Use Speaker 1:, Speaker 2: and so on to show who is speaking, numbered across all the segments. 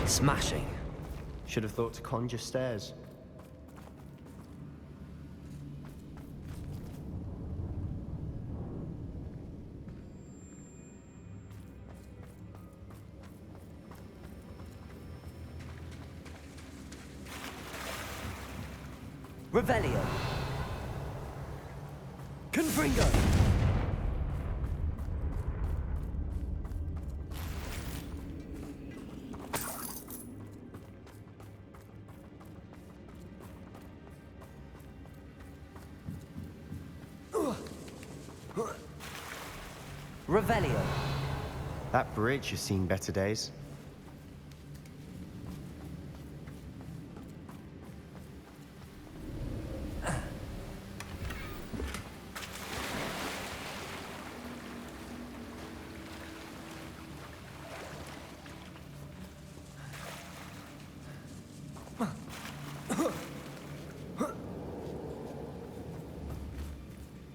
Speaker 1: Smashing.
Speaker 2: Should have thought to conjure stairs.
Speaker 1: Revelio. Confringo. Revelio.
Speaker 2: That bridge has seen better days.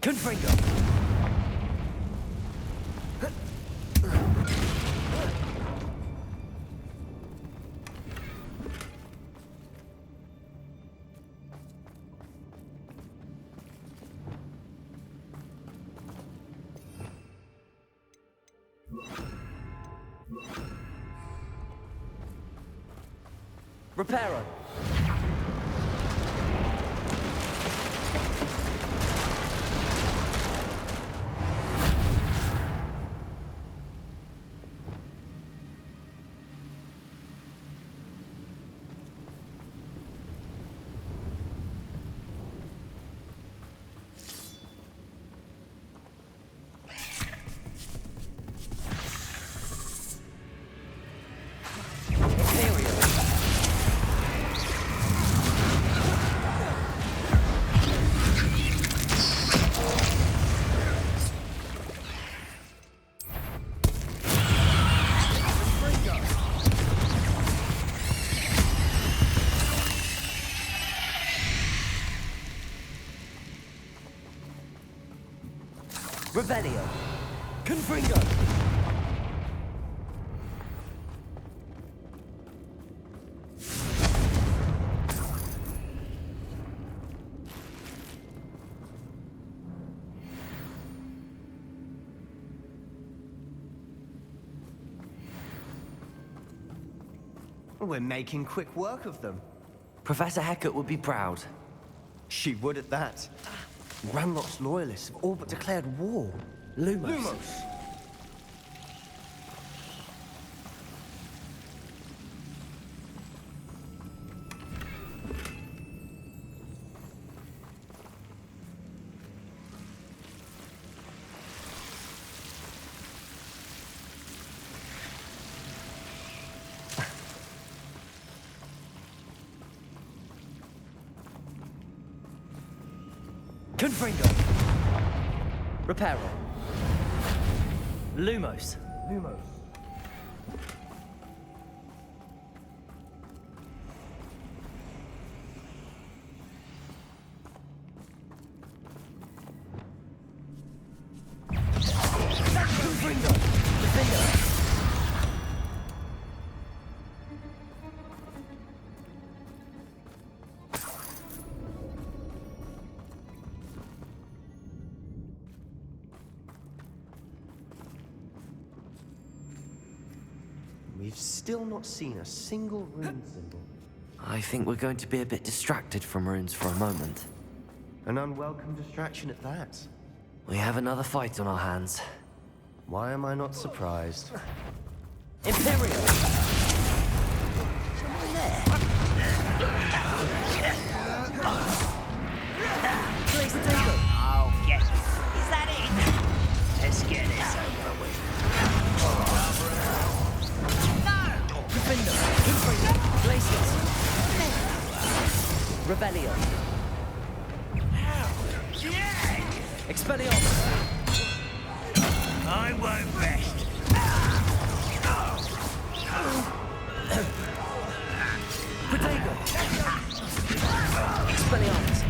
Speaker 1: Confringo. Reparo. Revelio. Confringo.
Speaker 2: We're making quick work of them.
Speaker 1: Professor Hecat would be proud.
Speaker 2: She would at that. Ranrock's loyalists have all but declared war.
Speaker 1: Lumos. Confringo. Reparo. Lumos. Confringo. Defender.
Speaker 2: We've still not seen a single rune symbol.
Speaker 1: I think we're going to be a bit distracted from runes for a moment.
Speaker 2: An unwelcome distraction at that.
Speaker 1: We have another fight on our hands.
Speaker 2: Why am I not surprised?
Speaker 1: Imperial!
Speaker 3: Someone there?
Speaker 1: Place the table!
Speaker 3: Oh, yes. Is that it? Let's get this over with. No!
Speaker 1: Gryffindor! Confringo! Glaciers! Revelio! Expelliarmus!
Speaker 3: I won't rest.
Speaker 1: Protego! Expelliarmus!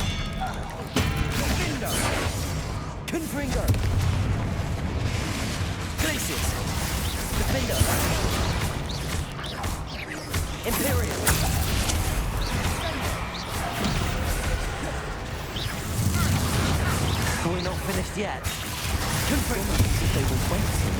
Speaker 1: Confringo! Glaciers! Defender!
Speaker 3: Imperial! We're not finished yet.
Speaker 2: Confirm if they will wait.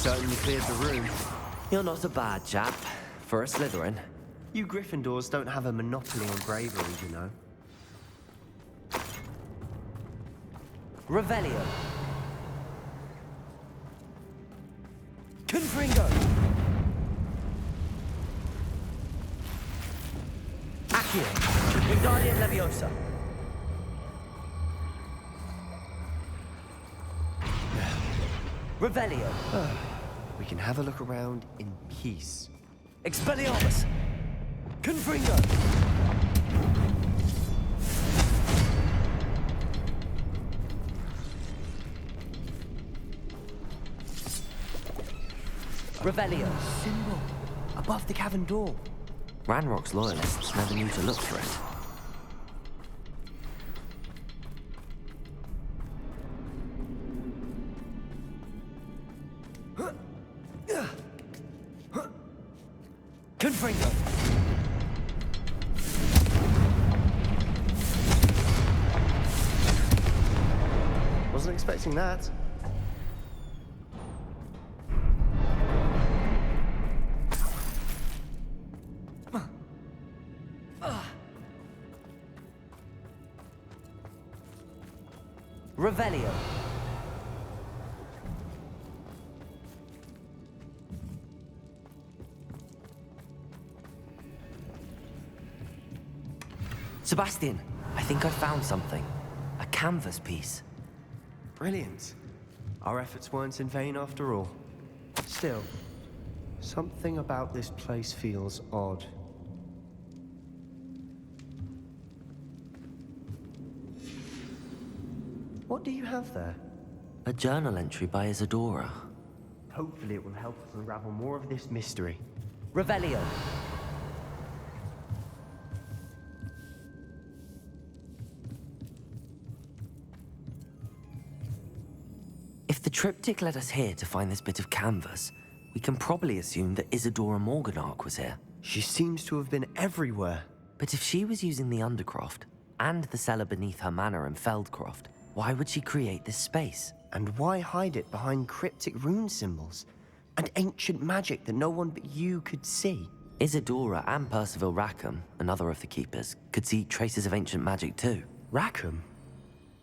Speaker 2: Certainly cleared the room.
Speaker 1: You're not a bad chap for a Slytherin.
Speaker 2: You Gryffindors don't have a monopoly on bravery, you know.
Speaker 3: Revelio. Confringo. Accio. Wingardium Leviosa. Revelio.
Speaker 2: We can have a look around in peace.
Speaker 3: Expelliarmus. Confringo. Revelio.
Speaker 2: Symbol above the cavern door.
Speaker 1: Ranrock's loyalists never knew to look for it.
Speaker 3: Confringo.
Speaker 2: Wasn't expecting that.
Speaker 3: Revelio.
Speaker 1: Sebastian, I think I found something. A canvas piece.
Speaker 2: Brilliant. Our efforts weren't in vain after all. Still, something about this place feels odd. What do you have there?
Speaker 1: A journal entry by Isadora.
Speaker 2: Hopefully it will help us unravel more of this mystery.
Speaker 3: Revelio.
Speaker 1: If the triptych led us here to find this bit of canvas, we can probably assume that Isadora Morganach was here.
Speaker 2: She seems to have been everywhere.
Speaker 1: But if she was using the Undercroft, and the cellar beneath her manor in Feldcroft, why would she create this space?
Speaker 2: And why hide it behind cryptic rune symbols? And ancient magic that no one but you could see?
Speaker 1: Isadora and Percival Rackham, another of the Keepers, could see traces of ancient magic too.
Speaker 2: Rackham?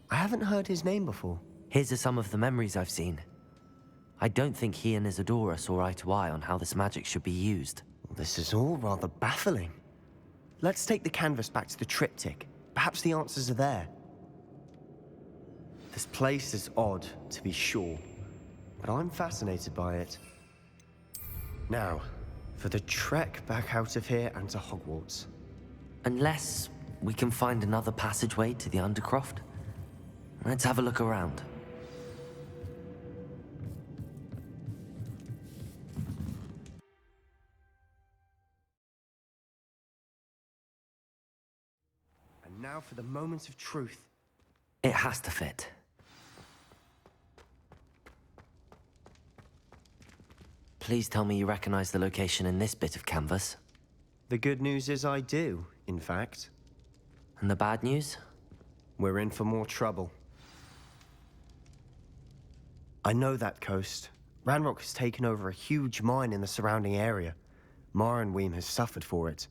Speaker 2: I haven't heard his name before.
Speaker 1: His are some of the memories I've seen. I don't think he and Isadora saw eye to eye on how this magic should be used.
Speaker 2: This is all rather baffling. Let's take the canvas back to the triptych. Perhaps the answers are there. This place is odd, to be sure, but I'm fascinated by it. Now, for the trek back out of here and to Hogwarts.
Speaker 1: Unless we can find another passageway to the Undercroft. Let's have a look around.
Speaker 2: And now for the moment of truth.
Speaker 1: It has to fit. Please tell me you recognize the location in this bit of canvas.
Speaker 2: The good news is I do, in fact.
Speaker 1: And the bad news?
Speaker 2: We're in for more trouble. I know that coast. Ranrock has taken over a huge mine in the surrounding area. Marrenweem has suffered for it.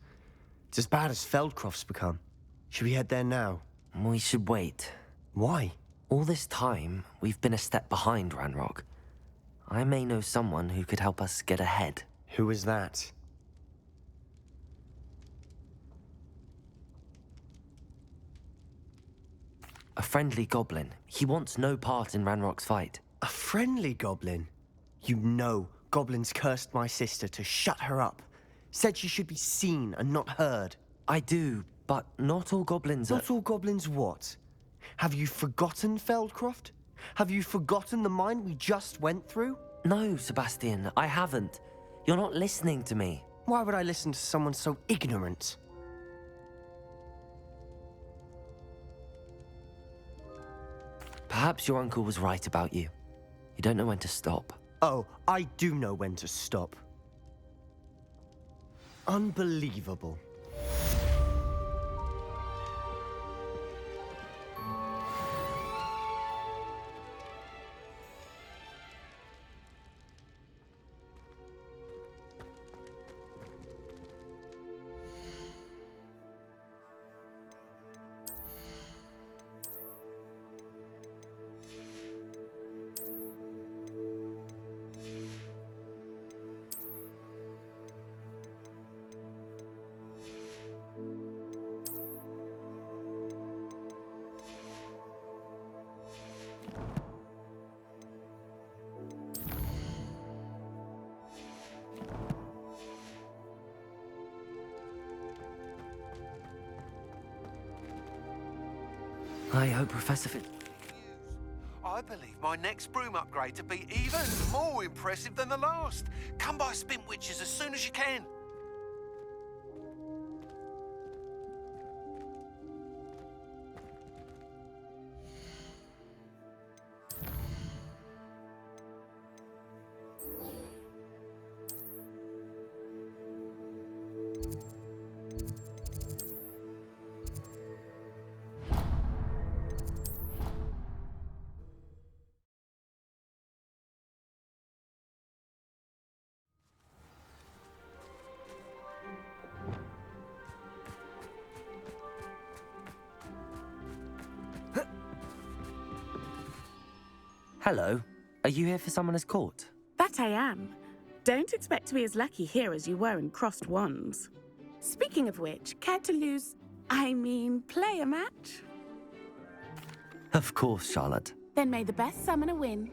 Speaker 2: It's as bad as Feldcroft's become. Should we head there now?
Speaker 1: We should wait.
Speaker 2: Why?
Speaker 1: All this time, we've been a step behind Ranrock. I may know someone who could help us get ahead.
Speaker 2: Who is that?
Speaker 1: A friendly goblin. He wants no part in Ranrock's fight.
Speaker 2: A friendly goblin? You know, goblins cursed my sister to shut her up. Said she should be seen and not heard.
Speaker 1: I do, but not all goblins are...
Speaker 2: Not all goblins what? Have you forgotten Feldcroft? Have you forgotten the mine we just went through?
Speaker 1: No, Sebastian, I haven't. You're not listening to me.
Speaker 2: Why would I listen to someone so ignorant?
Speaker 1: Perhaps your uncle was right about you. You don't know when to stop.
Speaker 2: Oh, I do know when to stop. Unbelievable.
Speaker 1: I hope Professor
Speaker 4: I believe my next broom upgrade to be even more impressive than the last. Come by Spintwitches as soon as you can.
Speaker 1: Hello. Are you here for someone as court?
Speaker 5: That I am. Don't expect to be as lucky here as you were in Crossed Wands. Speaking of which, care to play a match?
Speaker 1: Of course, Charlotte.
Speaker 5: Then may the best summoner win.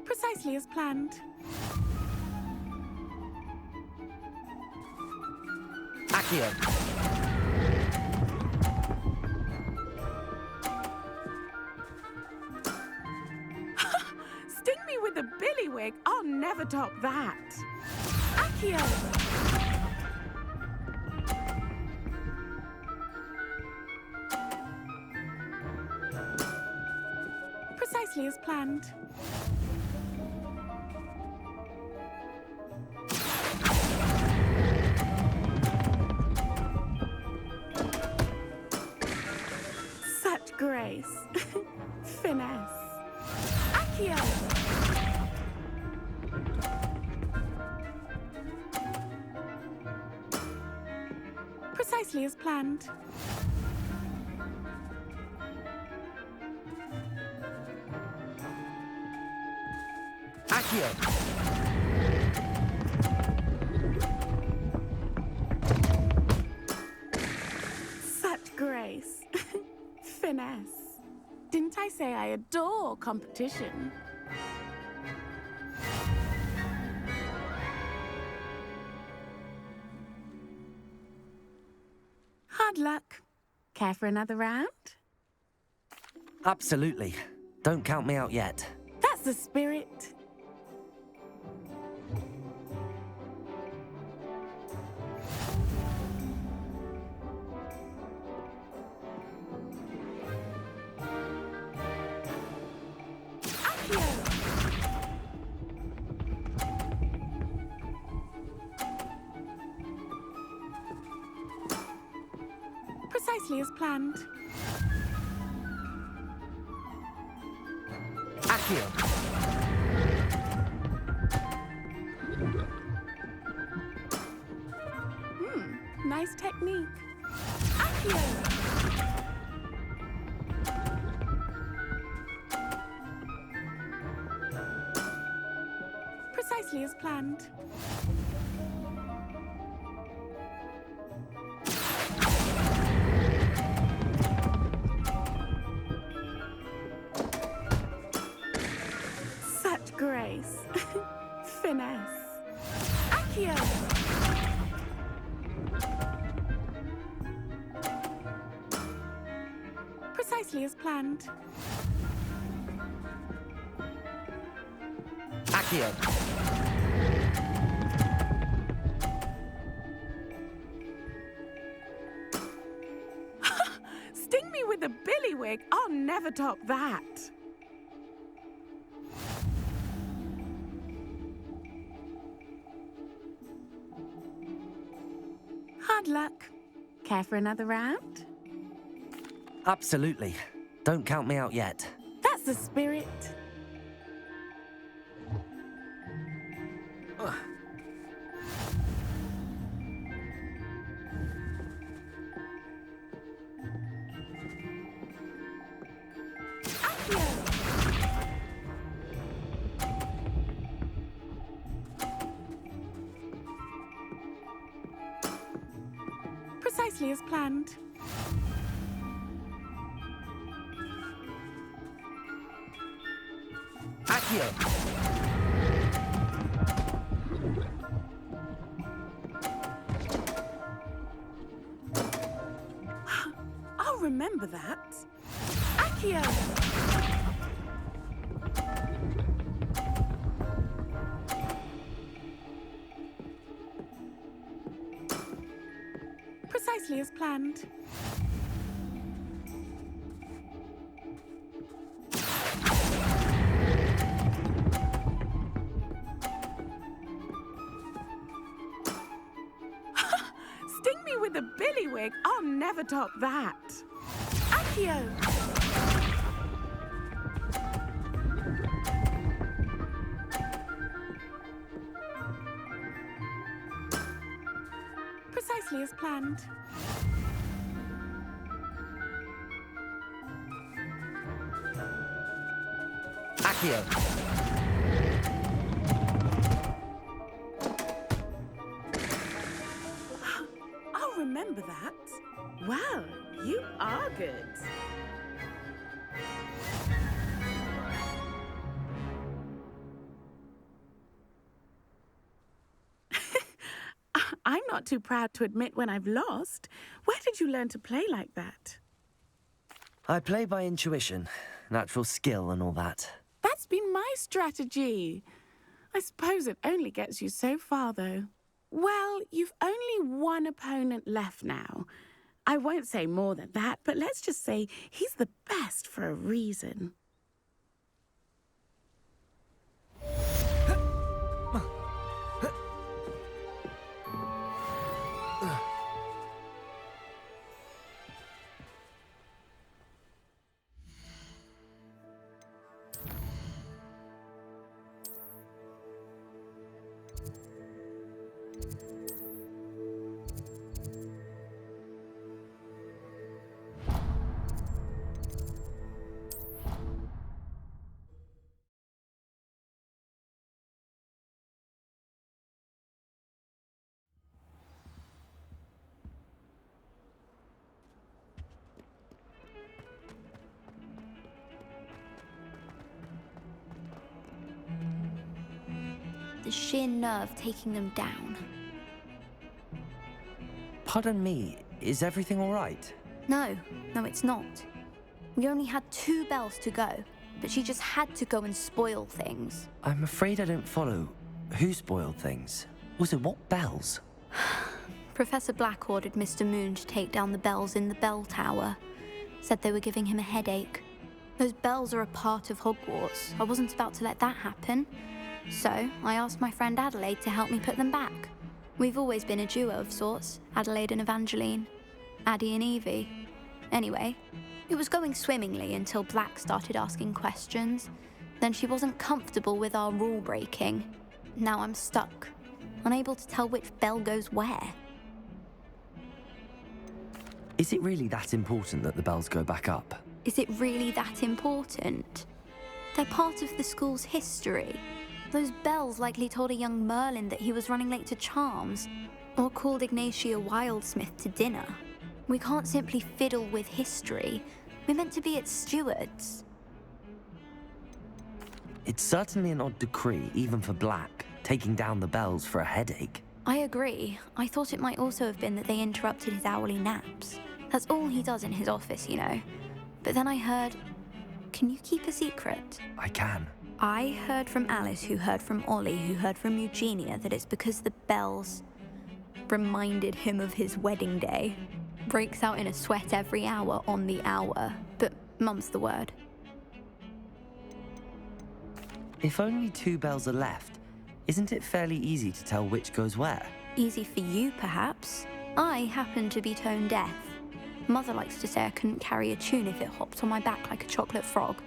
Speaker 5: Precisely as planned.
Speaker 1: Accio.
Speaker 5: Sting me with a billywig. I'll never top that. Accio. Precisely as planned. Such grace. Finesse. Accio. Precisely as planned.
Speaker 1: Accio.
Speaker 5: Such grace. Finesse. Didn't I say I adore competition? Hard luck. Care for another round?
Speaker 1: Absolutely. Don't count me out yet.
Speaker 5: That's the spirit. Precisely as planned.
Speaker 1: Accio!
Speaker 5: Nice technique. Accio! Precisely as planned. Such grace. Finesse. Accio! Precisely as planned.
Speaker 1: Accio!
Speaker 5: Sting me with a billywig. I'll never top that. Hard luck. Care for another round?
Speaker 1: Absolutely. Don't count me out yet.
Speaker 5: That's the spirit. Precisely as planned.
Speaker 1: Accio!
Speaker 5: I'll remember that. Accio! Precisely as planned. Sting me with a billywig. I'll never top that. Accio! Precisely as planned.
Speaker 1: Accio!
Speaker 5: I'll remember that. Well, you are good. I'm not too proud to admit when I've lost. Where did you learn to play like that?
Speaker 1: I play by intuition, natural skill and all that.
Speaker 5: That's been my strategy. I suppose it only gets you so far, though. Well, you've only one opponent left now. I won't say more than that, but let's just say he's the best for a reason.
Speaker 6: The sheer nerve taking them down.
Speaker 1: Pardon me, is everything all right?
Speaker 6: No, it's not. We only had 2 bells to go, but she just had to go and spoil things.
Speaker 1: I'm afraid I don't follow. Who spoiled things? Also, what bells?
Speaker 6: Professor Black ordered Mr. Moon to take down the bells in the bell tower. Said they were giving him a headache. Those bells are a part of Hogwarts. I wasn't about to let that happen. So, I asked my friend Adelaide to help me put them back. We've always been a duo of sorts, Adelaide and Evangeline. Addie and Evie. Anyway, it was going swimmingly until Black started asking questions. Then she wasn't comfortable with our rule breaking. Now I'm stuck, unable to tell which bell goes where.
Speaker 1: Is it really that important that the bells go back up?
Speaker 6: Is it really that important? They're part of the school's history. Those bells likely told a young Merlin that he was running late to Charms, or called Ignatia Wildsmith to dinner. We can't simply fiddle with history. We're meant to be its stewards.
Speaker 1: It's certainly an odd decree, even for Black, taking down the bells for a headache.
Speaker 6: I agree. I thought it might also have been that they interrupted his hourly naps. That's all he does in his office, you know. But then I heard... Can you keep a secret?
Speaker 1: I can.
Speaker 6: I heard from Alice, who heard from Ollie, who heard from Eugenia, that it's because the bells reminded him of his wedding day. Breaks out in a sweat every hour on the hour, but mum's the word.
Speaker 1: If only 2 bells are left, isn't it fairly easy to tell which goes where?
Speaker 6: Easy for you, perhaps. I happen to be tone deaf. Mother likes to say I couldn't carry a tune if it hopped on my back like a chocolate frog.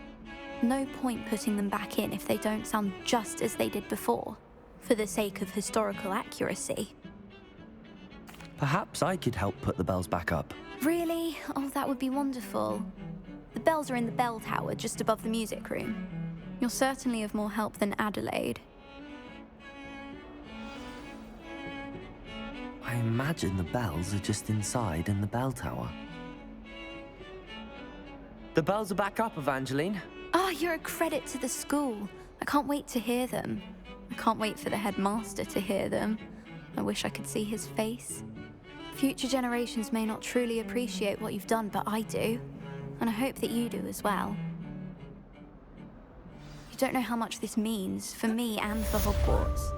Speaker 6: No point putting them back in if they don't sound just as they did before, for the sake of historical accuracy.
Speaker 1: Perhaps I could help put the bells back up.
Speaker 6: Really? Oh, that would be wonderful. The bells are in the bell tower just above the music room. You're certainly of more help than Adelaide.
Speaker 1: I imagine the bells are just inside in the bell tower. The bells are back up, Evangeline.
Speaker 6: Oh, you're a credit to the school. I can't wait to hear them. I can't wait for the headmaster to hear them. I wish I could see his face. Future generations may not truly appreciate what you've done, but I do. And I hope that you do as well. You don't know how much this means, for me and for Hogwarts.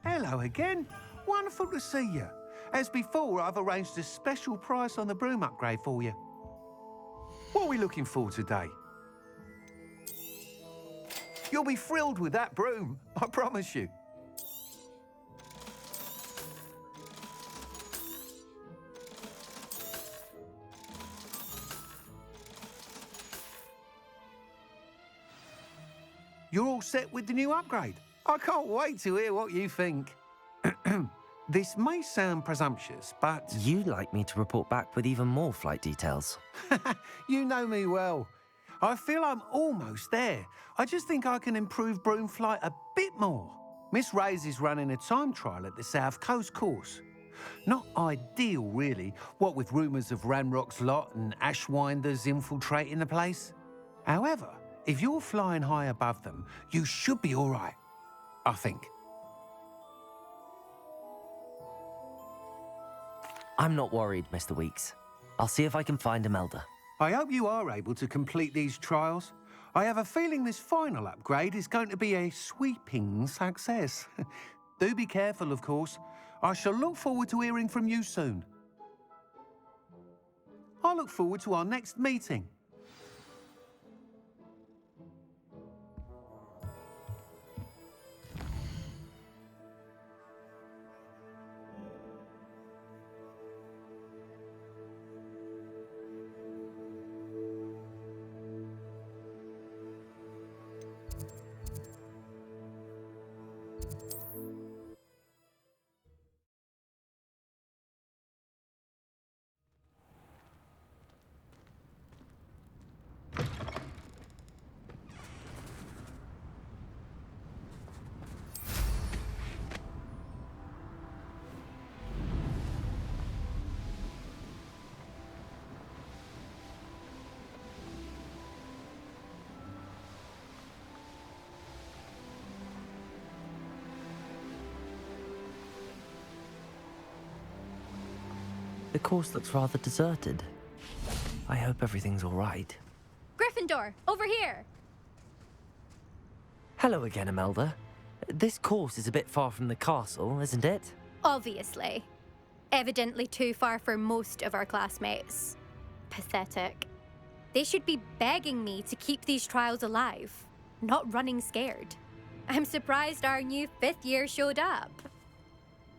Speaker 4: Hello again. Wonderful to see you. As before, I've arranged a special price on the broom upgrade for you. What are we looking for today? You'll be thrilled with that broom, I promise you. You're all set with the new upgrade. I can't wait to hear what you think. This may sound presumptuous, but...
Speaker 1: You'd like me to report back with even more flight details.
Speaker 4: You know me well. I feel I'm almost there. I just think I can improve broom flight a bit more. Miss Ray's is running a time trial at the South Coast course. Not ideal, really, what with rumours of Ranrock's lot and Ashwinders infiltrating the place. However, if you're flying high above them, you should be all right, I think.
Speaker 1: I'm not worried, Mr. Weeks. I'll see if I can find Imelda.
Speaker 4: I hope you are able to complete these trials. I have a feeling this final upgrade is going to be a sweeping success. Do be careful, of course. I shall look forward to hearing from you soon. I look forward to our next meeting.
Speaker 1: The course looks rather deserted. I hope everything's all right.
Speaker 7: Gryffindor, over here!
Speaker 1: Hello again, Imelda. This course is a bit far from the castle, isn't it?
Speaker 7: Obviously. Evidently too far for most of our classmates. Pathetic. They should be begging me to keep these trials alive, not running scared. I'm surprised our new 5th year showed up.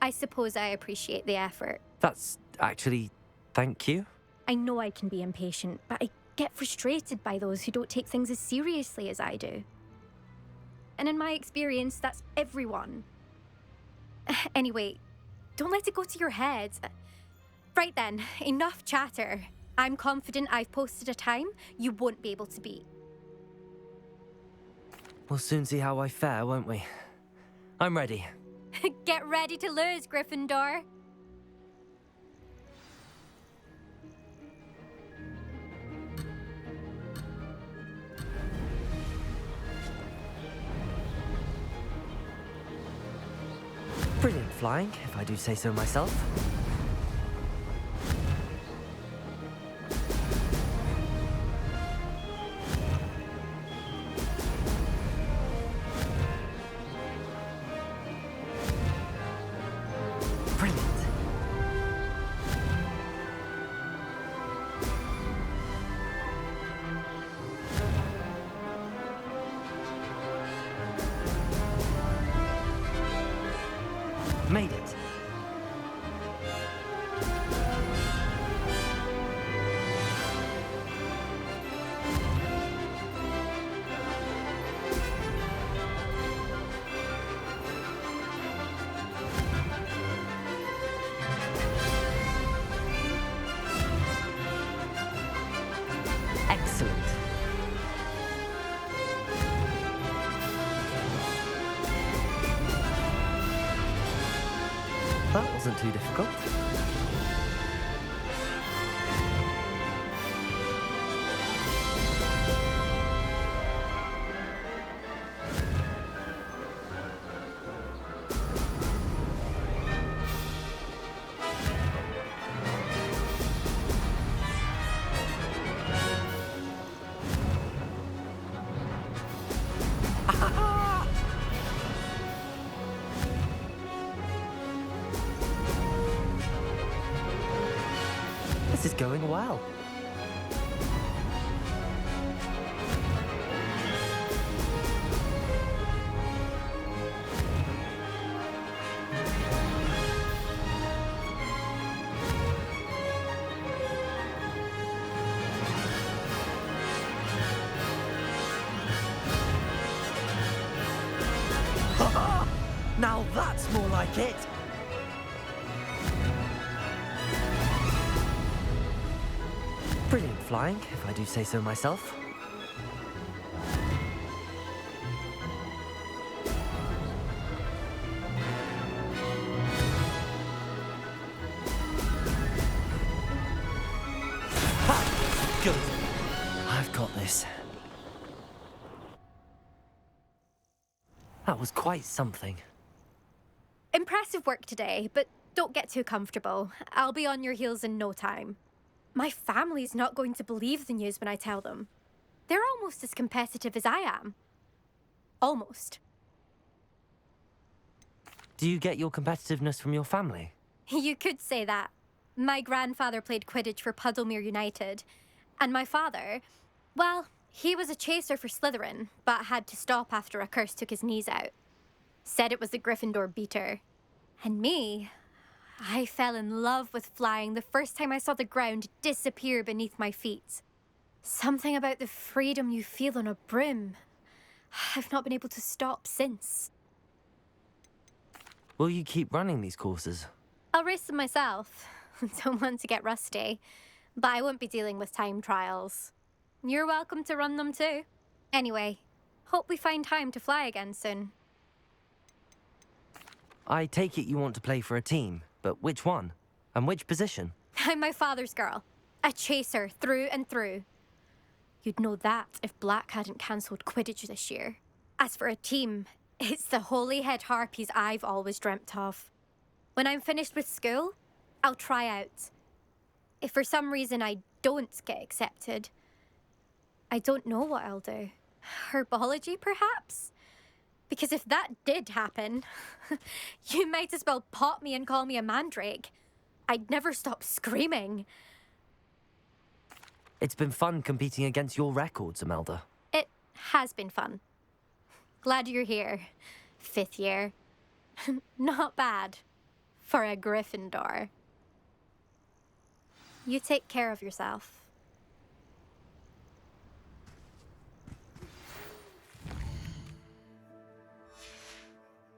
Speaker 7: I suppose I appreciate the effort.
Speaker 1: That's actually... thank you.
Speaker 7: I know I can be impatient, but I get frustrated by those who don't take things as seriously as I do. And in my experience, that's everyone. Anyway, don't let it go to your head. Right then, enough chatter. I'm confident I've posted a time you won't be able to beat.
Speaker 1: We'll soon see how I fare, won't we? I'm ready.
Speaker 7: Get ready to lose, Gryffindor.
Speaker 1: Brilliant flying, if I do say so myself. Brilliant. Made it. Excellent. That wasn't too difficult. This is going well. Now that's more like it. Brilliant flying, if I do say so myself. Ha! Good. I've got this. That was quite something.
Speaker 7: Impressive work today, but don't get too comfortable. I'll be on your heels in no time. My family's not going to believe the news when I tell them. They're almost as competitive as I am. Almost.
Speaker 1: Do you get your competitiveness from your family?
Speaker 7: You could say that. My grandfather played Quidditch for Puddlemere United. And my father, well, he was a chaser for Slytherin, but had to stop after a curse took his knees out. Said it was the Gryffindor beater. And me, I fell in love with flying the first time I saw the ground disappear beneath my feet. Something about the freedom you feel on a broom. I've not been able to stop since.
Speaker 1: Will you keep running these courses?
Speaker 7: I'll race them myself. Don't want to get rusty. But I won't be dealing with time trials. You're welcome to run them too. Anyway, hope we find time to fly again soon.
Speaker 1: I take it you want to play for a team, but which one? And which position?
Speaker 7: I'm my father's girl. A chaser through and through. You'd know that if Black hadn't cancelled Quidditch this year. As for a team, it's the Holyhead Harpies I've always dreamt of. When I'm finished with school, I'll try out. if for some reason I don't get accepted, I don't know what I'll do. Herbology, perhaps? Because if that did happen, you might as well pop me and call me a mandrake. I'd never stop screaming.
Speaker 1: It's been fun competing against your records, Imelda.
Speaker 7: It has been fun. Glad you're here. 5th year. Not bad for a Gryffindor. You take care of yourself.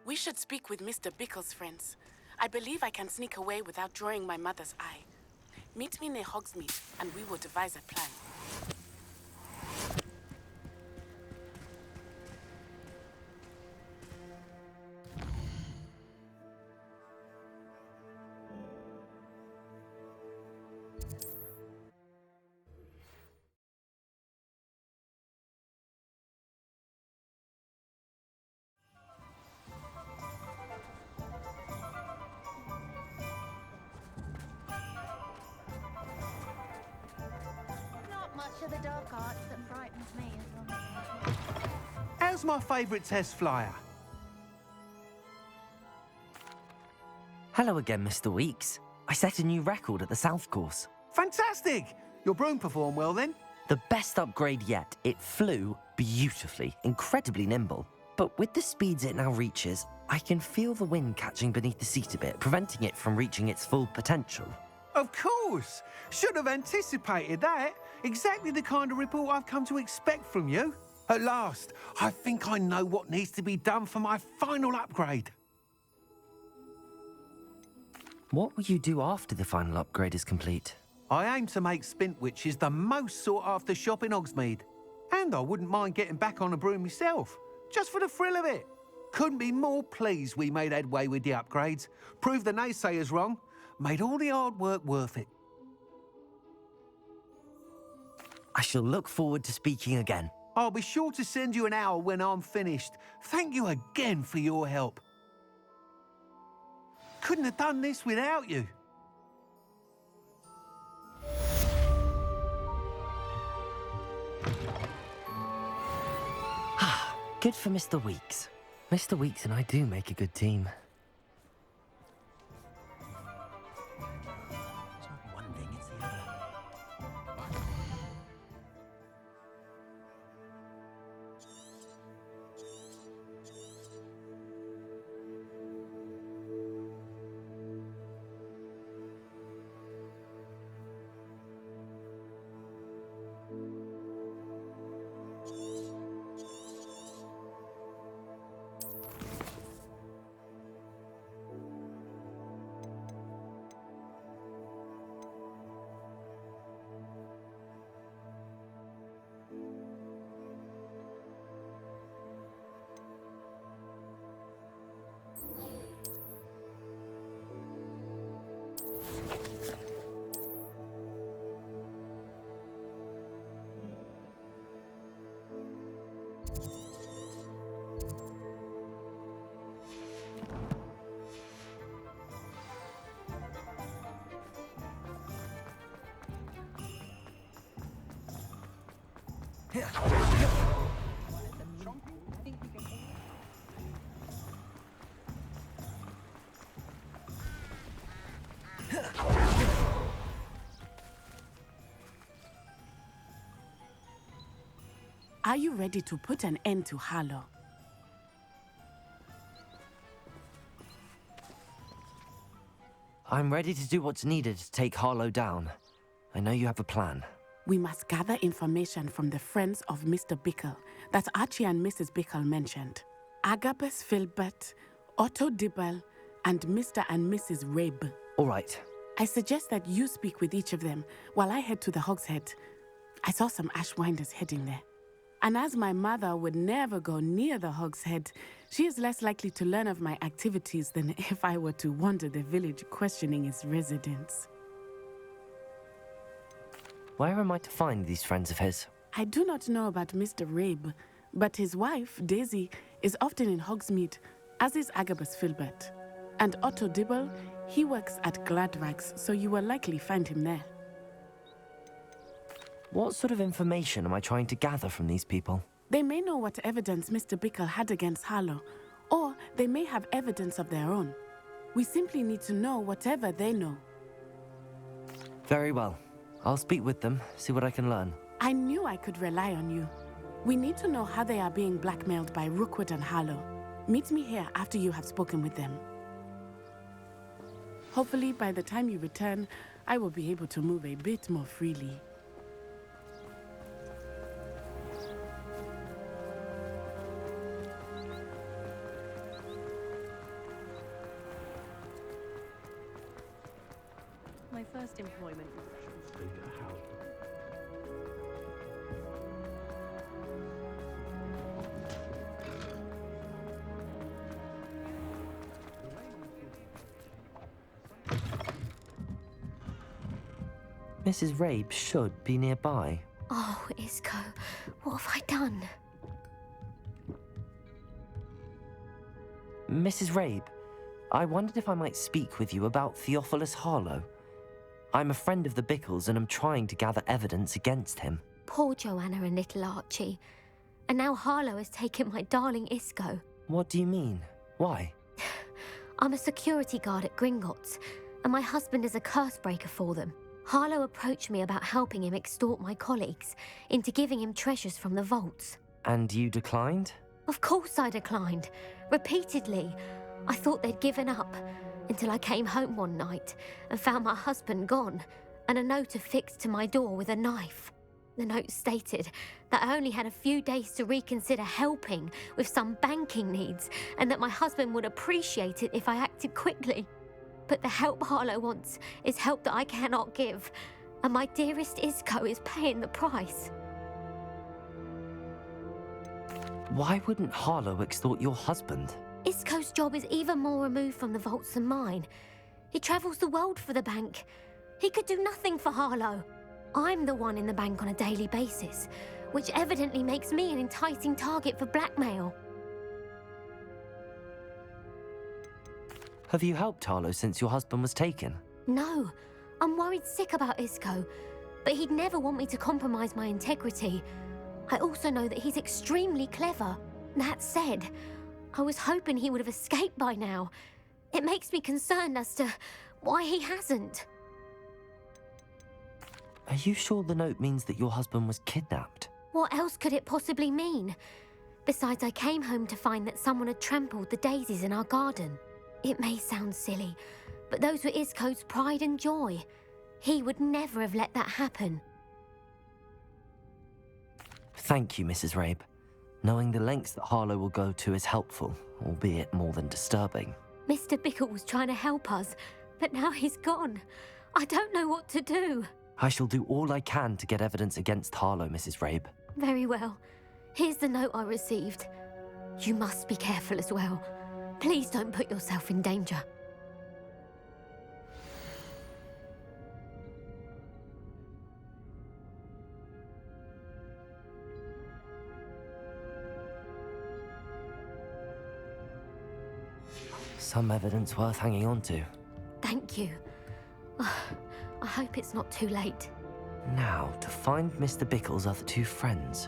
Speaker 8: We should speak with Mr. Bickle's friends. I believe I can sneak away without drawing my mother's eye. Meet me near Hogsmeade, and we will devise a plan.
Speaker 9: Not much of the dark arts that frightens me as long as
Speaker 4: How's my favourite test flyer?
Speaker 1: Hello again, Mr. Weeks. I set a new record at the South Course.
Speaker 4: Fantastic! Your broom performed well then?
Speaker 1: The best upgrade yet. It flew beautifully, incredibly nimble. But with the speeds it now reaches, I can feel the wind catching beneath the seat a bit, preventing it from reaching its full potential.
Speaker 4: Of course! Should have anticipated that. Exactly the kind of report I've come to expect from you. At last, I think I know what needs to be done for my final upgrade.
Speaker 1: What will you do after the final upgrade is complete?
Speaker 4: I aim to make Spintwitches the most sought-after shop in Hogsmeade. And I wouldn't mind getting back on a broom myself, just for the thrill of it. Couldn't be more pleased we made headway with the upgrades, proved the naysayers wrong, made all the hard work worth it.
Speaker 1: I shall look forward to speaking again.
Speaker 4: I'll be sure to send you an owl when I'm finished. Thank you again for your help. Couldn't have done this without you.
Speaker 1: Good for Mr. Weeks. Mr. Weeks and I do make a good team.
Speaker 2: It's not one thing, it's the other.
Speaker 5: Are you ready to put an end to Harlow?
Speaker 1: I'm ready to do what's needed to take Harlow down. I know you have a plan.
Speaker 5: We must gather information from the friends of Mr. Bickle that Archie and Mrs. Bickle mentioned. Agabus Filbert, Otto Dibble, and Mr. and Mrs. Rabe.
Speaker 1: All right.
Speaker 5: I suggest that you speak with each of them while I head to the Hogshead. I saw some Ashwinders heading there. And as my mother would never go near the Hogshead, she is less likely to learn of my activities than if I were to wander the village questioning its residents.
Speaker 1: Where am I to find these friends of his?
Speaker 5: I do not know about Mr. Rabe, but his wife, Daisy, is often in Hogsmeade, as is Agabus Filbert. And Otto Dibble, he works at Gladrags, so you will likely find him there.
Speaker 1: What sort of information am I trying to gather from these people?
Speaker 8: They may know what evidence Mr. Bickle had against Harlow, or they may have evidence of their own. We simply need to know whatever they know.
Speaker 1: Very well. I'll speak with them, see what I can learn.
Speaker 8: I knew I could rely on you. We need to know how they are being blackmailed by Rookwood and Harlow. Meet me here after you have spoken with them. Hopefully, by the time you return, I will be able to move a bit more freely.
Speaker 10: My first employment was a house.
Speaker 1: Mrs. Rabe should be nearby.
Speaker 11: Oh, Isco, what have I done?
Speaker 1: Mrs. Rabe, I wondered if I might speak with you about Theophilus Harlow. I'm a friend of the Bickles and I'm trying to gather evidence against him.
Speaker 11: Poor Joanna and little Archie. And now Harlow has taken my darling Isco.
Speaker 1: What do you mean? Why?
Speaker 11: I'm a security guard at Gringotts, and my husband is a curse breaker for them. Harlow approached me about helping him extort my colleagues into giving him treasures from the vaults.
Speaker 1: And you declined?
Speaker 11: Of course I declined. Repeatedly. I thought they'd given up, until I came home one night and found my husband gone, and a note affixed to my door with a knife. The note stated that I only had a few days to reconsider helping with some banking needs, and that my husband would appreciate it if I acted quickly. But the help Harlow wants is help that I cannot give, and my dearest Isco is paying the price.
Speaker 1: Why wouldn't Harlow extort your husband?
Speaker 11: Isco's job is even more removed from the vaults than mine. He travels the world for the bank. He could do nothing for Harlow. I'm the one in the bank on a daily basis, which evidently makes me an enticing target for blackmail.
Speaker 1: Have you helped Harlow since your husband was taken?
Speaker 11: No, I'm worried sick about Isco, but he'd never want me to compromise my integrity. I also know that he's extremely clever. That said, I was hoping he would have escaped by now. It makes me concerned as to why he hasn't.
Speaker 1: Are you sure the note means that your husband was kidnapped?
Speaker 11: What else could it possibly mean? Besides, I came home to find that someone had trampled the daisies in our garden. It may sound silly, but those were Isco's pride and joy. He would never have let that happen.
Speaker 1: Thank you, Mrs. Rabe. Knowing the lengths that Harlow will go to is helpful, albeit more than disturbing.
Speaker 11: Mr. Bickle was trying to help us, but now he's gone. I don't know what to do.
Speaker 1: I shall do all I can to get evidence against Harlow, Mrs. Rabe.
Speaker 11: Very well. Here's the note I received. You must be careful as well. Please don't put yourself in danger.
Speaker 1: Some evidence worth hanging on to.
Speaker 11: Thank you. I hope it's not too late.
Speaker 1: Now, to find Mr. Bickle's other two friends.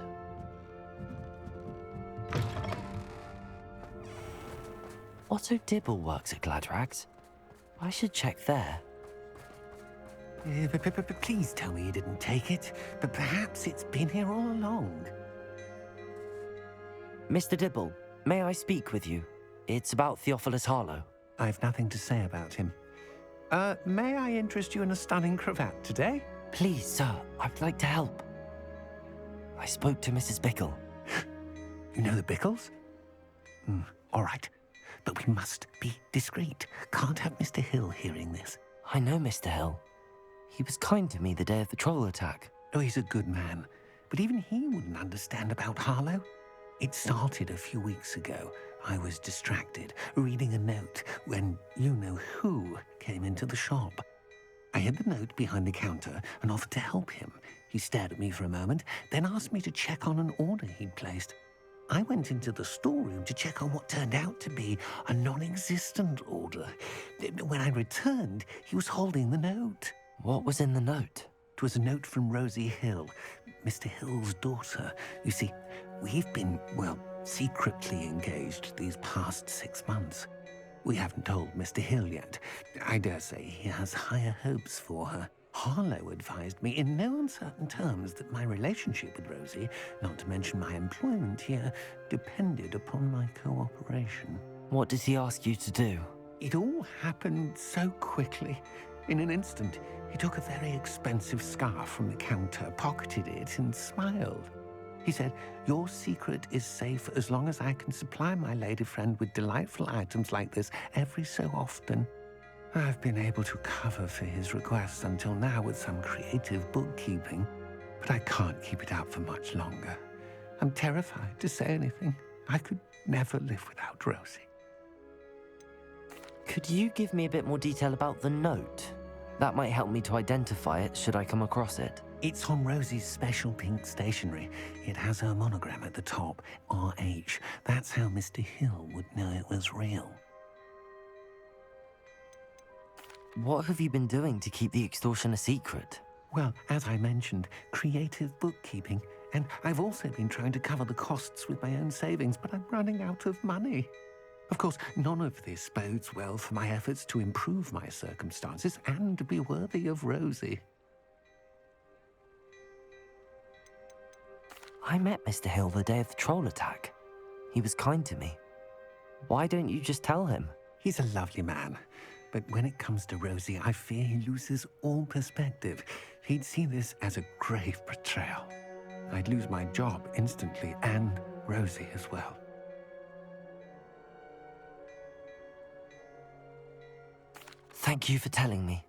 Speaker 1: Otto Dibble works at Gladrags. I should check there.
Speaker 4: Please tell me you didn't take it, but perhaps it's been here all along.
Speaker 1: Mr. Dibble, may I speak with you? It's about Theophilus Harlow.
Speaker 4: I've nothing to say about him. May I interest you in a stunning cravat today?
Speaker 1: Please, sir, I'd like to help. I spoke to Mrs. Bickle.
Speaker 4: You know the Bickles? All right, but we must be discreet. Can't have Mr. Hill hearing this.
Speaker 1: I know Mr. Hill. He was kind to me the day of the troll attack.
Speaker 4: Oh, he's a good man, but even he wouldn't understand about Harlow. It started a few weeks ago. I was distracted, reading a note, when you-know-who came into the shop. I hid the note behind the counter and offered to help him. He stared at me for a moment, then asked me to check on an order he'd placed. I went into the storeroom to check on what turned out to be a non-existent order. When I returned, he was holding the note.
Speaker 1: What was in the note?
Speaker 4: It was a note from Rosie Hill, Mr. Hill's daughter. You see, we've been, well, secretly engaged these past 6 months. We haven't told Mr. Hill yet. I dare say he has higher hopes for her. Harlow advised me in no uncertain terms that my relationship with Rosie, not to mention my employment here, depended upon my cooperation.
Speaker 1: What did he ask you to do?
Speaker 4: It all happened so quickly. In an instant, he took a very expensive scarf from the counter, pocketed it, and smiled. He said, "Your secret is safe as long as I can supply my lady friend with delightful items like this every so often." I've been able to cover for his requests until now with some creative bookkeeping, but I can't keep it up for much longer. I'm terrified to say anything. I could never live without Rosie.
Speaker 1: Could you give me a bit more detail about the note? That might help me to identify it should I come across it.
Speaker 4: It's on Rosie's special pink stationery. It has her monogram at the top, RH. That's how Mr. Hill would know it was real.
Speaker 1: What have you been doing to keep the extortion a secret?
Speaker 4: Well, as I mentioned, creative bookkeeping. And I've also been trying to cover the costs with my own savings, but I'm running out of money. Of course, none of this bodes well for my efforts to improve my circumstances and be worthy of Rosie.
Speaker 1: I met Mr. Hill the day of the troll attack. He was kind to me. Why don't you just tell him?
Speaker 4: He's a lovely man. But when it comes to Rosie, I fear he loses all perspective. He'd see this as a grave betrayal. I'd lose my job instantly, and Rosie as well.
Speaker 1: Thank you for telling me.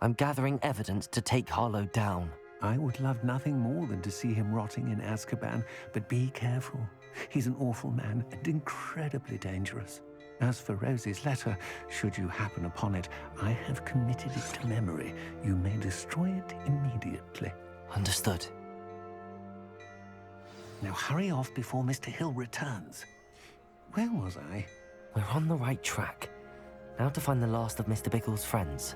Speaker 1: I'm gathering evidence to take Harlow down.
Speaker 4: I would love nothing more than to see him rotting in Azkaban, but be careful. He's an awful man and incredibly dangerous. As for Rosie's letter, should you happen upon it, I have committed it to memory. You may destroy it immediately.
Speaker 1: Understood.
Speaker 4: Now hurry off before Mr. Hill returns. Where was I?
Speaker 1: We're on the right track. Now to find the last of Mr. Bickle's friends.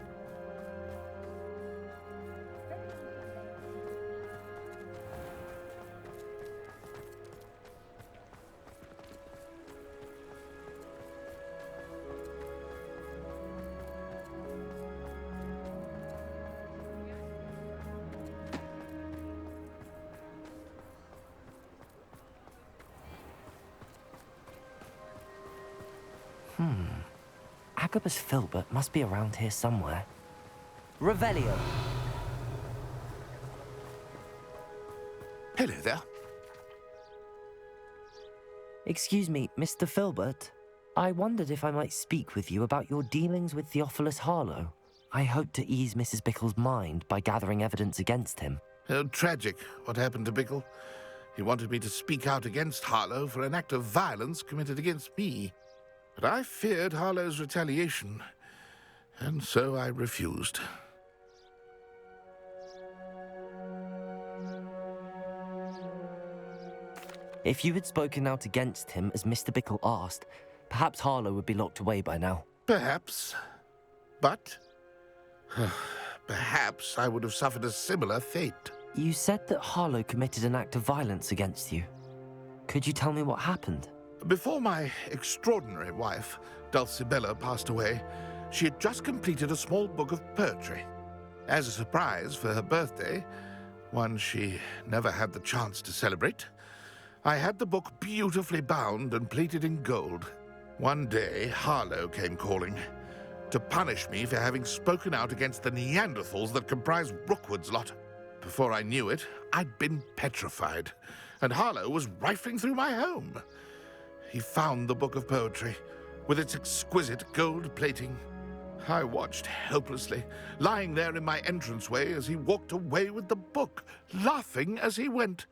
Speaker 1: Agabus Filbert must be around here somewhere. Revelio!
Speaker 12: Hello there.
Speaker 1: Excuse me, Mr. Filbert. I wondered if I might speak with you about your dealings with Theophilus Harlow. I hope to ease Mrs. Bickle's mind by gathering evidence against him.
Speaker 12: Oh, tragic what happened to Bickle. He wanted me to speak out against Harlow for an act of violence committed against me. But I feared Harlow's retaliation, and so I refused.
Speaker 1: If you had spoken out against him as Mr. Bickle asked, perhaps Harlow would be locked away by now.
Speaker 12: Perhaps. But perhaps I would have suffered a similar fate.
Speaker 1: You said that Harlow committed an act of violence against you. Could you tell me what happened?
Speaker 12: Before my extraordinary wife, Dulcibella, passed away, she had just completed a small book of poetry. As a surprise for her birthday, one she never had the chance to celebrate, I had the book beautifully bound and plated in gold. One day, Harlow came calling to punish me for having spoken out against the Neanderthals that comprise Rookwood's lot. Before I knew it, I'd been petrified, and Harlow was rifling through my home. He found the book of poetry, with its exquisite gold plating. I watched helplessly, lying there in my entranceway as he walked away with the book, laughing as he went.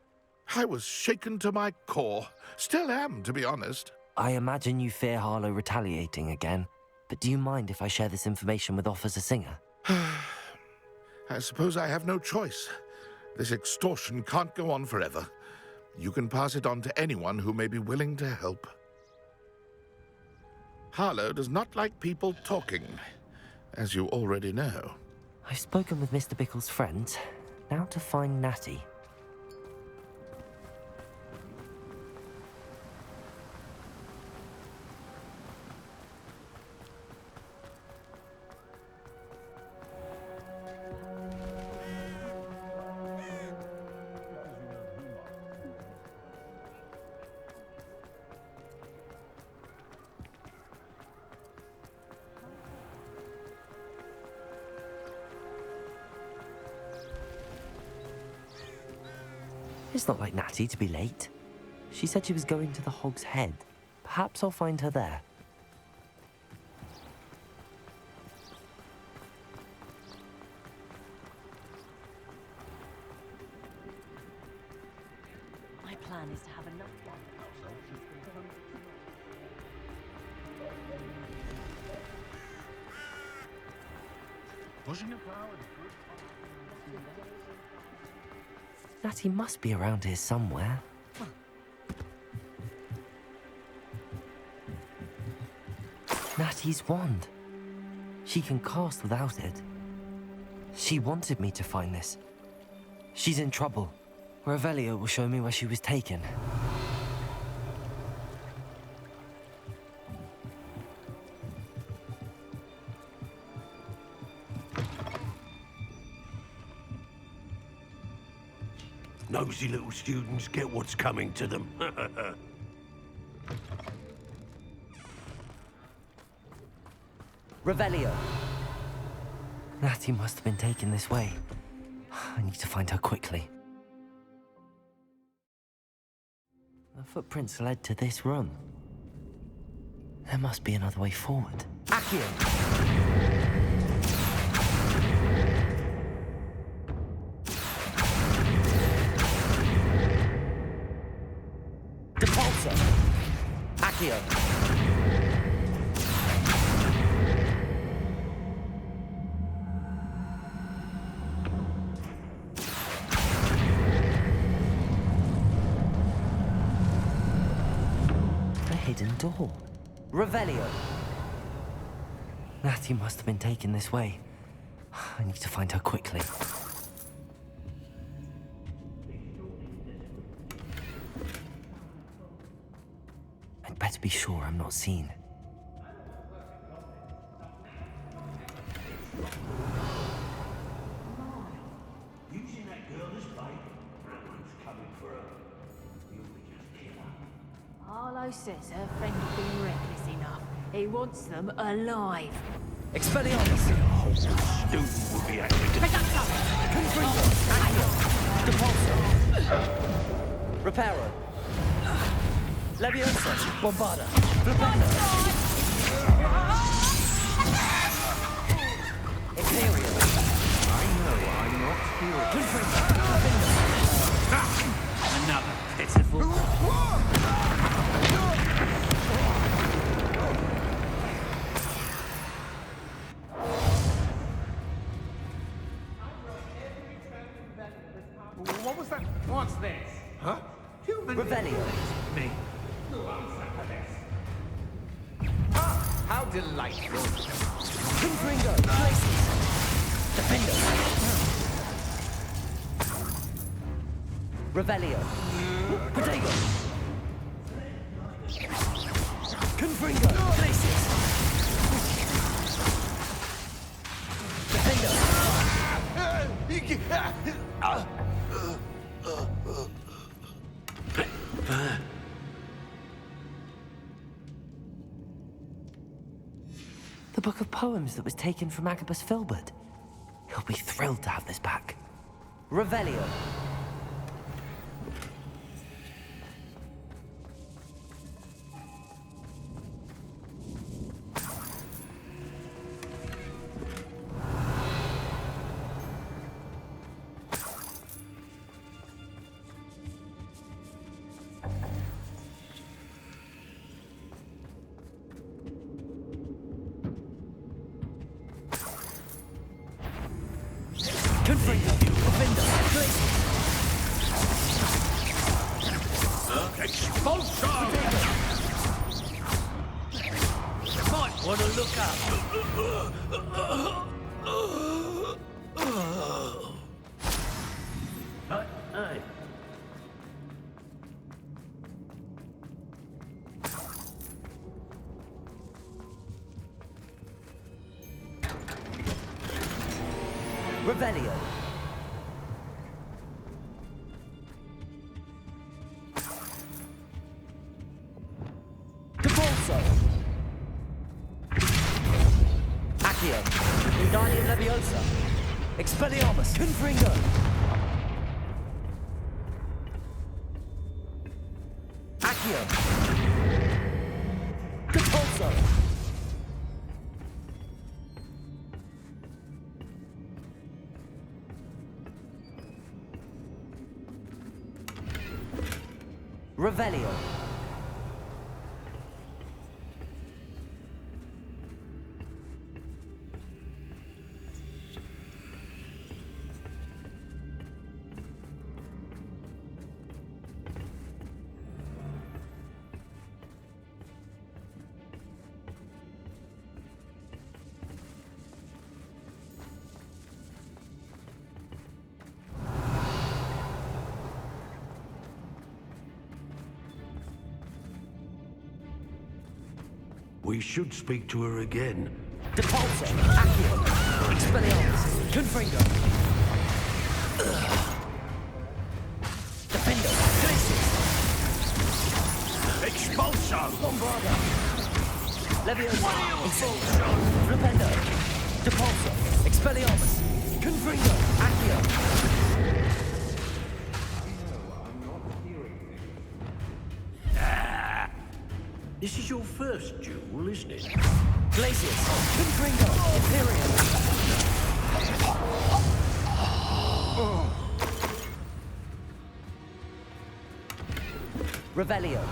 Speaker 12: I was shaken to my core. Still am, to be honest.
Speaker 1: I imagine you fear Harlow retaliating again, but do you mind if I share this information with Officer Singer?
Speaker 12: I suppose I have no choice. This extortion can't go on forever. You can pass it on to anyone who may be willing to help. Harlow does not like people talking, as you already know.
Speaker 1: I've spoken with Mr. Bickle's friends. Now to find Natty. It's not like Natty to be late. She said she was going to the Hog's Head. Perhaps I'll find her there.
Speaker 10: My plan is to have enough
Speaker 4: Pushing a power.
Speaker 1: Natty must be around here somewhere. Natty's wand. She can cast without it. She wanted me to find this. She's in trouble. Revelio will show me where she was taken.
Speaker 4: Nosy little students get what's coming to them.
Speaker 1: Revelio. Natty must have been taken this way. I need to find her quickly. The footprints led to this room. There must be another way forward. Accio! Depulso! Accio! Hidden door. Revelio. Natty must have been taken this way. I need to find her quickly. I'd better be sure I'm not seen.
Speaker 4: Using that girl as bait. Everyone's coming for her. You'll just kill her.
Speaker 10: Arlo says her friend has been reckless enough. He wants them alive.
Speaker 1: Expelliarmus!
Speaker 4: Hogwarts student would be happy to...
Speaker 1: Depulso! Reparo! Leviosa! Bombarda! Flipendo! Imperial!
Speaker 4: I know I'm not here. Another pitiful...
Speaker 13: What was that? What's this?
Speaker 4: Huh?
Speaker 1: Revelio!
Speaker 13: Me.
Speaker 4: No answer for this.
Speaker 13: Ah, how delightful.
Speaker 1: Confringo! Places! Defendo! Revelio! Protego! Confringo! Places! Defendo! The book of poems that was taken from Agabus Filbert. He'll be thrilled to have this back. Revelio.
Speaker 14: Aye.
Speaker 1: Revelio. Devolso. Accio. Wingardium Leviosa. Expelliarmus. Confringo. Accio. Devolso. Revelio.
Speaker 14: We should speak to her again.
Speaker 1: Depulso. Accio. Expelliarmus. Confringo. Defendo. Glacius.
Speaker 14: Expulso!
Speaker 1: Bombarda. Leviosa. Expulso. Flipendo. Depulso. Expelliarmus. Confringo. Accio.
Speaker 14: This is your first duel, isn't it?
Speaker 1: Glacius. Confringo. Imperium. Revelio.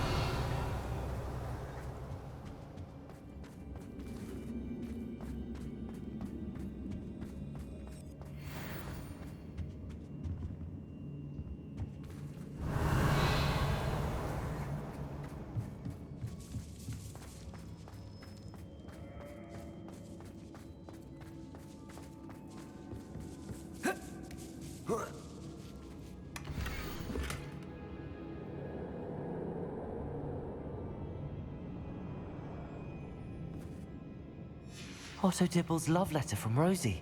Speaker 1: Otto Dibble's love letter from Rosie.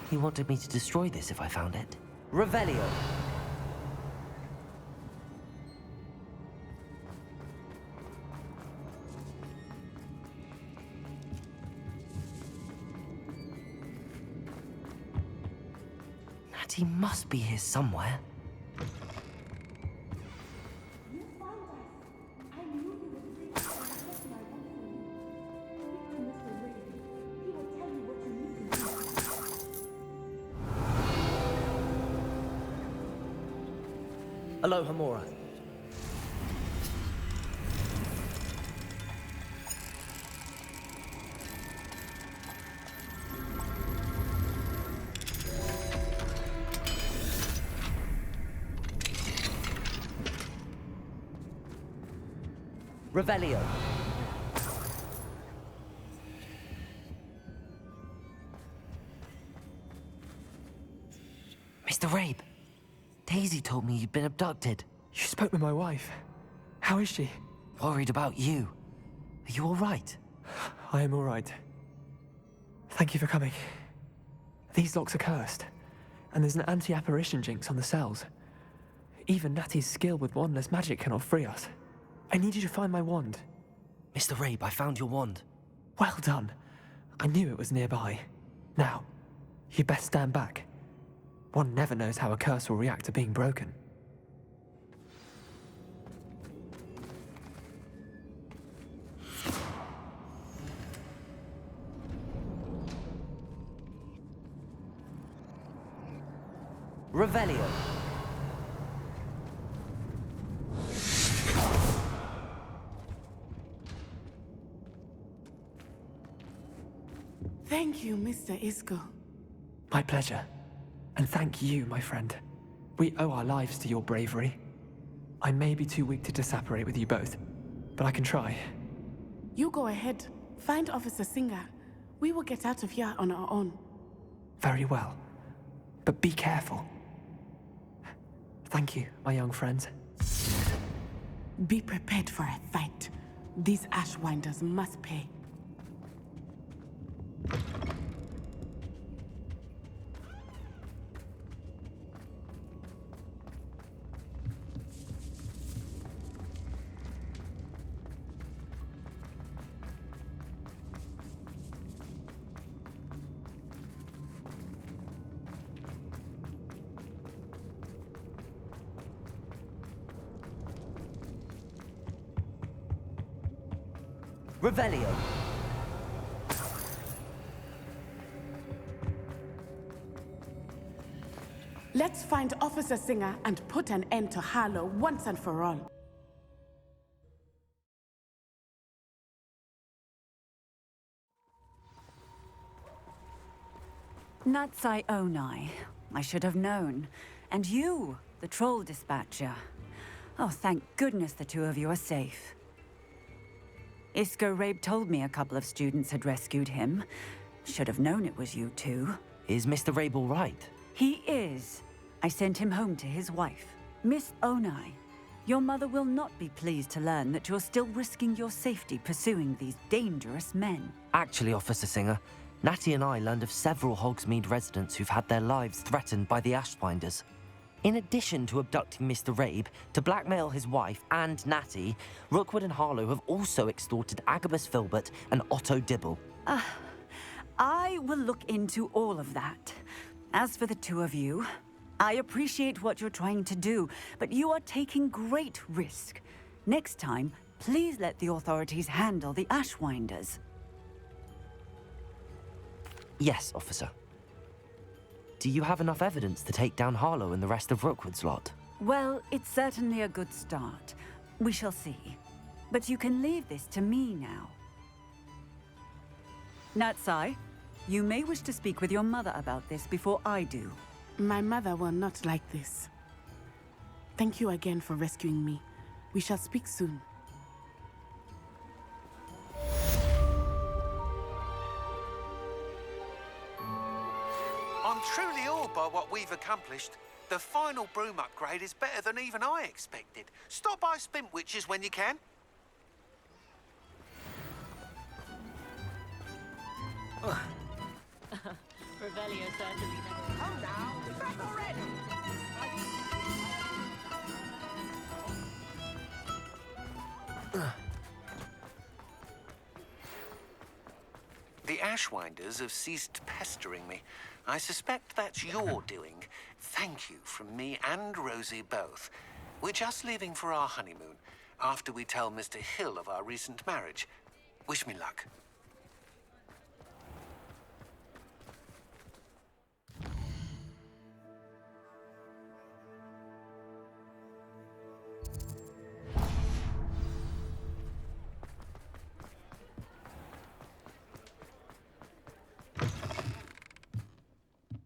Speaker 1: He wanted me to destroy this if I found it. Revelio. Natty must be here somewhere. Aloha Mora. Revelio. Mr. Rabe. Daisy told me you'd been abducted.
Speaker 15: You spoke with my wife. How is she?
Speaker 1: Worried about you. Are you all right?
Speaker 15: I am all right. Thank you for coming. These locks are cursed, and there's an anti-apparition jinx on the cells. Even Natty's skill with wandless magic cannot free us. I need you to find my wand.
Speaker 1: Mr. Rabe, I found your wand.
Speaker 15: Well done. I knew it was nearby. Now, you best stand back. One never knows how a curse will react to being broken.
Speaker 1: Revelio.
Speaker 8: Thank you, Mr. Isco.
Speaker 15: My pleasure. And thank you, my friend. We owe our lives to your bravery. I may be too weak to disapparate with you both, but I can try.
Speaker 8: You go ahead. Find Officer Singer. We will get out of here on our own.
Speaker 15: Very well. But be careful. Thank you, my young friends.
Speaker 8: Be prepared for a fight. These Ashwinders must pay.
Speaker 1: Revelio.
Speaker 8: Let's find Officer Singer and put an end to Harlow once and for all.
Speaker 16: Natsai Onai. I should have known. And you, the troll dispatcher. Oh, thank goodness the two of you are safe. Isco Rabe told me a couple of students had rescued him. Should have known it was you two.
Speaker 1: Is Mr. Rabe all right?
Speaker 16: He is. I sent him home to his wife. Miss Onai, your mother will not be pleased to learn that you're still risking your safety pursuing these dangerous men.
Speaker 1: Actually, Officer Singer, Natty and I learned of several Hogsmeade residents who've had their lives threatened by the Ashwinders. In addition to abducting Mr. Rabe to blackmail his wife and Natty, Rookwood and Harlow have also extorted Agabus Filbert and Otto Dibble.
Speaker 16: I will look into all of that. As for the two of you, I appreciate what you're trying to do, but you are taking great risk. Next time, please let the authorities handle the Ashwinders.
Speaker 1: Yes, officer. Do you have enough evidence to take down Harlow and the rest of Rookwood's lot?
Speaker 16: Well, it's certainly a good start. We shall see. But you can leave this to me now. Natsai, you may wish to speak with your mother about this before I do.
Speaker 8: My mother will not like this. Thank you again for rescuing me. We shall speak soon.
Speaker 4: I'm truly awed by what we've accomplished. The final broom upgrade is better than even I expected. Stop by Spintwitches when you can.
Speaker 9: Revelio certainly never... Come now, is that already?
Speaker 4: The Ashwinders have ceased pestering me. I suspect that's your doing. Thank you from me and Rosie both. We're just leaving for our honeymoon, after we tell Mr. Hill of our recent marriage. Wish me luck.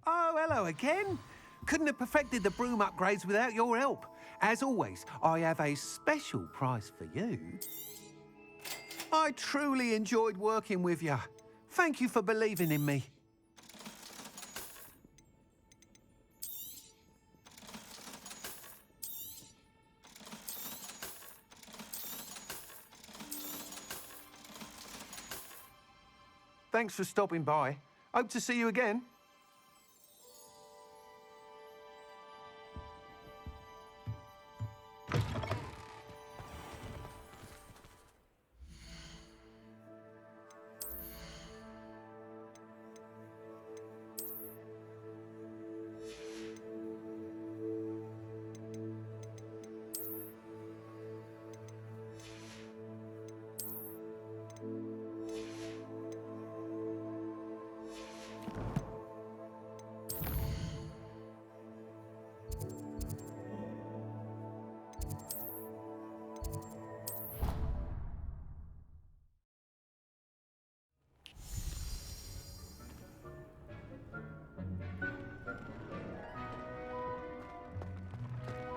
Speaker 4: Oh, hello again. Couldn't have perfected the broom upgrades without your help. As always, I have a special prize for you. I truly enjoyed working with you. Thank you for believing in me. Thanks for stopping by. Hope to see you again.